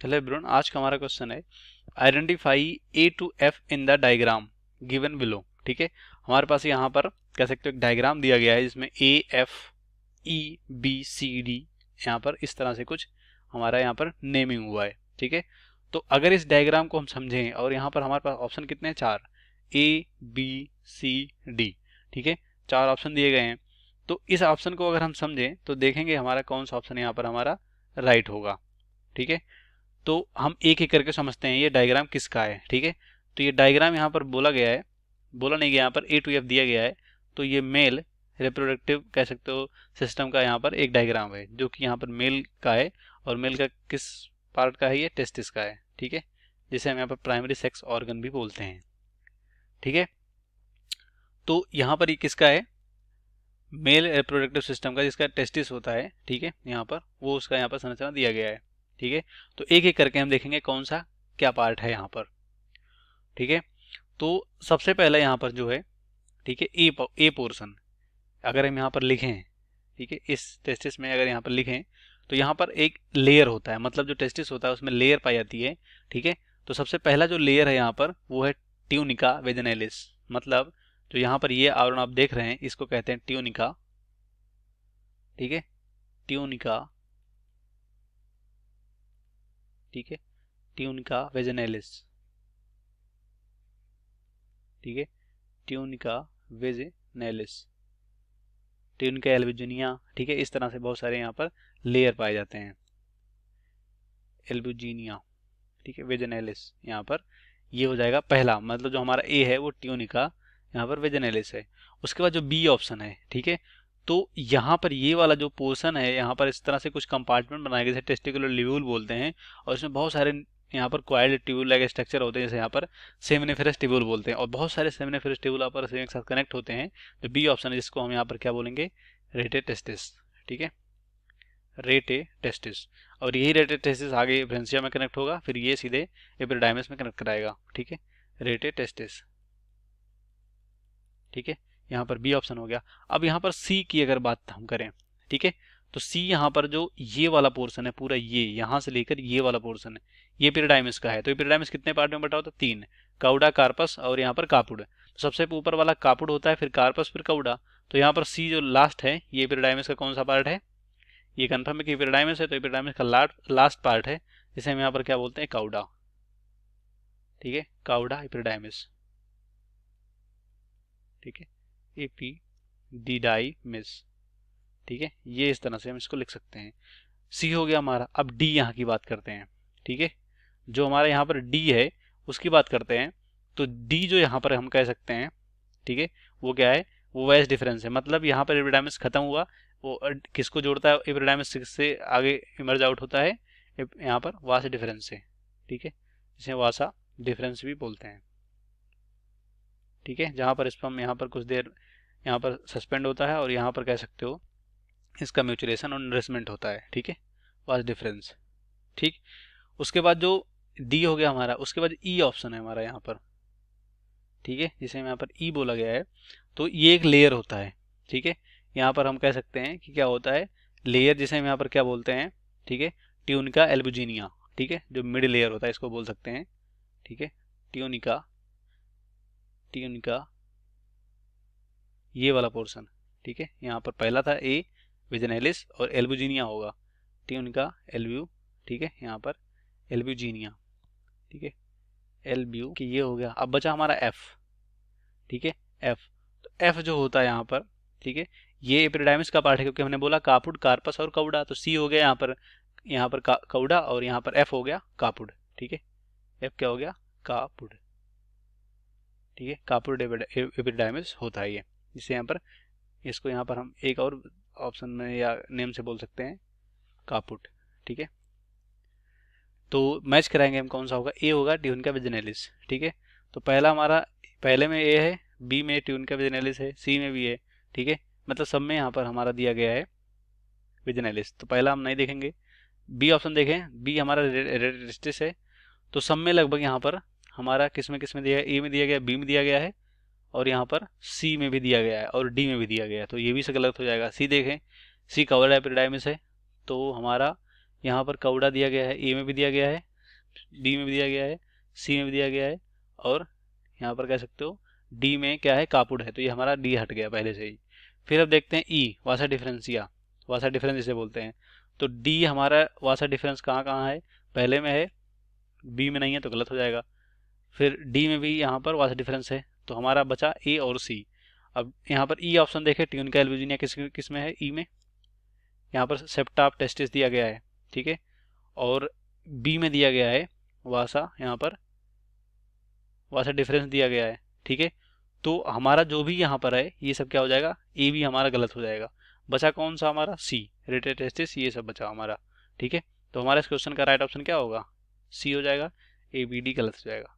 चलो एवरीवन, आज का हमारा क्वेश्चन है identify A to F in the diagram given below. ठीक है, हमारे पास यहाँ पर कह सकते हो एक डायग्राम दिया गया है जिसमें A F E B C D यहाँ पर इस तरह से कुछ हमारा यहाँ पर नेमिंग हुआ है। ठीक है, तो अगर इस डायग्राम को हम समझें और यहाँ पर हमारे पास ऑप्शन कितने हैं, 4, ए बी सी डी। ठीक है, 4 ऑप्शन दिए गए हैं। तो इस ऑप्शन को अगर हम समझें तो देखेंगे हमारा कौन सा ऑप्शन यहाँ पर हमारा राइट होगा। ठीक है, तो हम एक एक करके समझते हैं ये डायग्राम किसका है। ठीक है, तो ये डायग्राम यहाँ पर बोला गया है, बोला नहीं गया, यहाँ पर ए टू एफ दिया गया है। तो ये मेल रिप्रोडक्टिव कह सकते हो सिस्टम का यहाँ पर एक डायग्राम है जो कि यहाँ पर मेल का है। और मेल का किस पार्ट का है, ये टेस्टिस का है। ठीक है, जिसे हम यहाँ पर प्राइमरी सेक्स ऑर्गन भी बोलते हैं। ठीक है, तो यहाँ पर ये किसका है, मेल रिप्रोडक्टिव सिस्टम का, जिसका टेस्टिस होता है। ठीक है, यहाँ पर वो उसका यहाँ पर संरचना दिया गया है। ठीक है, तो एक एक करके हम देखेंगे कौन सा क्या पार्ट है यहाँ पर। ठीक है, तो सबसे पहले यहाँ पर जो है, ठीक है, ए पोर्शन अगर हम यहाँ पर लिखें, ठीक है, इस टेस्टिस में अगर यहाँ पर लिखें तो यहाँ पर एक लेयर होता है, मतलब जो टेस्टिस होता है उसमें लेयर पाई जाती है। ठीक है, तो सबसे पहला जो लेयर है यहाँ पर वो है ट्यूनिका वेजिनैलिस, मतलब जो यहाँ पर ये आवरण आप देख रहे हैं इसको कहते हैं ट्यूनिका। ठीक है, ट्यूनिका, ठीक है, ट्यूनिका वेजिनैलिस। ठीक है, ट्यूनिका वेजिनैलिस, ट्यूनिका एल्बुजिनिया। ठीक है, इस तरह से बहुत सारे यहाँ पर लेयर पाए जाते हैं। एल्बुजिनिया, ठीक है, वेजिनैलिस, यहाँ पर ये हो जाएगा पहला, मतलब जो हमारा ए है वो ट्यूनिका यहाँ पर वेजिनैलिस है। उसके बाद जो बी ऑप्शन है, ठीक है, तो यहाँ पर ये वाला जो पोर्शन है यहाँ पर इस तरह से कुछ कंपार्टमेंट बनाए गए जैसे टेस्टिकुलर ल्यूल बोलते हैं, और इसमें बहुत सारे यहाँ पर क्वाइल्ड ट्यूब लाइक स्ट्रक्चर होते हैं जैसे यहाँ पर सेमिनिफेरस ट्यूबुल बोलते हैं, और बहुत सारे सेमिनिफेरस ट्यूबुल आपस में एक साथ कनेक्ट होते हैं। जो बी ऑप्शन है जिसको हम यहाँ पर क्या बोलेंगे, रेटे टेस्टिस। ठीक है, रेटे टेस्टिस, और यही रेटे टेस्टिस आगे ब्रेंसिया में कनेक्ट होगा, फिर ये सीधे एपिडाइमिस में कनेक्ट कराएगा। ठीक है, रेटे टेस्टिस। ठीक है, यहाँ पर बी ऑप्शन हो गया। अब यहाँ पर सी की अगर बात हम करें, ठीक है, तो सी यहाँ पर जो ये वाला पोर्शन है पूरा, ये यहाँ से लेकर ये वाला पोर्शन है, ये एपिडाइमिस का है। तो एपिडाइमिस कितने पार्ट में बटा होता है, 3, काउडा, कार्पस और यहाँ पर कापुड। तो सबसे ऊपर वाला कापुड होता है, फिर कार्पस, फिर काउडा। तो यहाँ पर सी जो लास्ट है ये एपिडाइमिस का कौन सा पार्ट है, ये कंफर्म है कि एपिडाइमिस है, तो एपिडाइमिस का लास्ट पार्ट है जिसे हम यहाँ पर क्या बोलते हैं, काउडा। ठीक है, काउडा एपिडाइमिस। ठीक है, एपिडिडाइमिस। ठीक है, ये इस तरह से हम इसको लिख सकते हैं। सी हो गया हमारा। अब डी यहाँ की बात करते हैं। ठीक है, जो हमारा यहाँ पर डी है उसकी बात करते हैं। तो डी जो यहाँ पर हम कह सकते हैं, ठीक है, वो क्या है, वो वैस डिफरेंस है, मतलब यहाँ पर एपिडाइमिस खत्म हुआ, वो किसको जोड़ता है, एपिडाइमिस से आगे इमर्ज आउट होता है यहाँ पर वासा डिफरेंस से। ठीक है, जिसे वासा डिफरेंस भी बोलते हैं। ठीक है, जहाँ पर स्पर्म यहाँ पर कुछ देर यहाँ पर सस्पेंड होता है और यहाँ पर कह सकते हो इसका म्यूचुरेशन और नरिशमेंट होता है। ठीक है, वास डिफरेंस। ठीक, उसके बाद जो डी हो गया हमारा, उसके बाद ई ऑप्शन है हमारा यहाँ पर। ठीक है, जिसे यहाँ पर ई बोला गया है, तो ये एक लेयर होता है। ठीक है, यहाँ पर हम कह सकते हैं कि क्या होता है, लेयर, जिसे हम यहाँ पर क्या बोलते हैं, ठीक है, ट्यूनिका एल्बुजिनिया। ठीक है, जो मिड लेयर होता है इसको बोल सकते हैं। ठीक है, ट्यूनिका, ट्यूनिका ये वाला पोर्शन। ठीक है, यहाँ पर पहला था ए विजनैलिस और एल्बुजिनिया होगा, ट्यूनिका एल्ब्यू। ठीक है, यहाँ पर एल्ब्यूजिनिया। ठीक है, एल्ब्यू कि ये हो गया। अब बचा हमारा एफ। ठीक है, एफ, तो एफ जो होता है यहाँ पर, ठीक है, ये एपिडाइमिस का पार्ट है क्योंकि हमने बोला कापुड, कार्पस और काउडा। तो सी हो गया यहाँ पर काउडा, और यहाँ पर एफ हो गया कापुड। ठीक है, एफ क्या हो गया, कापुड। ठीक है, कापुड एपिडाइमिस होता है ये, जिसे यहाँ पर इसको यहाँ पर हम एक और ऑप्शन में या नेम से बोल सकते हैं, कापुट। ठीक है, तो मैच कराएंगे हम कौन सा होगा, ए होगा ट्यूनिका वेजिनैलिस। ठीक है, तो पहला हमारा पहले में ए है, बी में ट्यूनिका वेजिनैलिस है, सी में भी है। ठीक है, मतलब सब में यहाँ पर हमारा दिया गया है वेजिनैलिस, तो पहला हम नहीं देखेंगे। बी ऑप्शन देखें, बी हमारा रेडिस्टिस है, तो सब में लगभग यहाँ पर हमारा किस में दिया है, ए में दिया गया, बी में दिया गया है, और यहाँ पर सी में भी दिया गया है और डी में भी दिया गया है, तो ये भी से गलत हो जाएगा। सी देखें, सी काउडा एपिडाइमिस है, तो हमारा यहाँ पर काउडा दिया गया है, ए में भी दिया गया है, बी में भी दिया गया है, सी में भी दिया गया है, और यहाँ पर कह सकते हो डी में क्या है, कापुड है, तो ये हमारा डी हट गया पहले से ही। फिर अब देखते हैं ई, वासा डिफरेंसिया, वासा डिफरेंस इसे बोलते हैं। तो डी हमारा वासा डिफरेंस कहाँ कहाँ है, पहले में है, बी में नहीं है तो गलत हो जाएगा। फिर डी में भी यहाँ पर वासा डिफरेंस है, तो हमारा बचा ए और सी। अब यहाँ पर ई ऑप्शन देखें, ट्यूनिका एल्ब्यूजिनिया किस में है, ई में। यहाँ पर सेप्टा ऑफ टेस्टिस दिया गया है, ठीक है, और बी में दिया गया है वासा, यहाँ पर वासा डिफरेंस दिया गया है, ठीक है। तो हमारा जो भी यहाँ पर है ये सब क्या हो जाएगा, ए भी हमारा गलत हो जाएगा। बचा कौन सा हमारा, सी, रेटेड टेस्टिस, ये सब बचा हमारा, ठीक है। तो हमारा इस क्वेश्चन का राइट ऑप्शन क्या होगा, सी हो जाएगा, ए बी डी गलत हो जाएगा।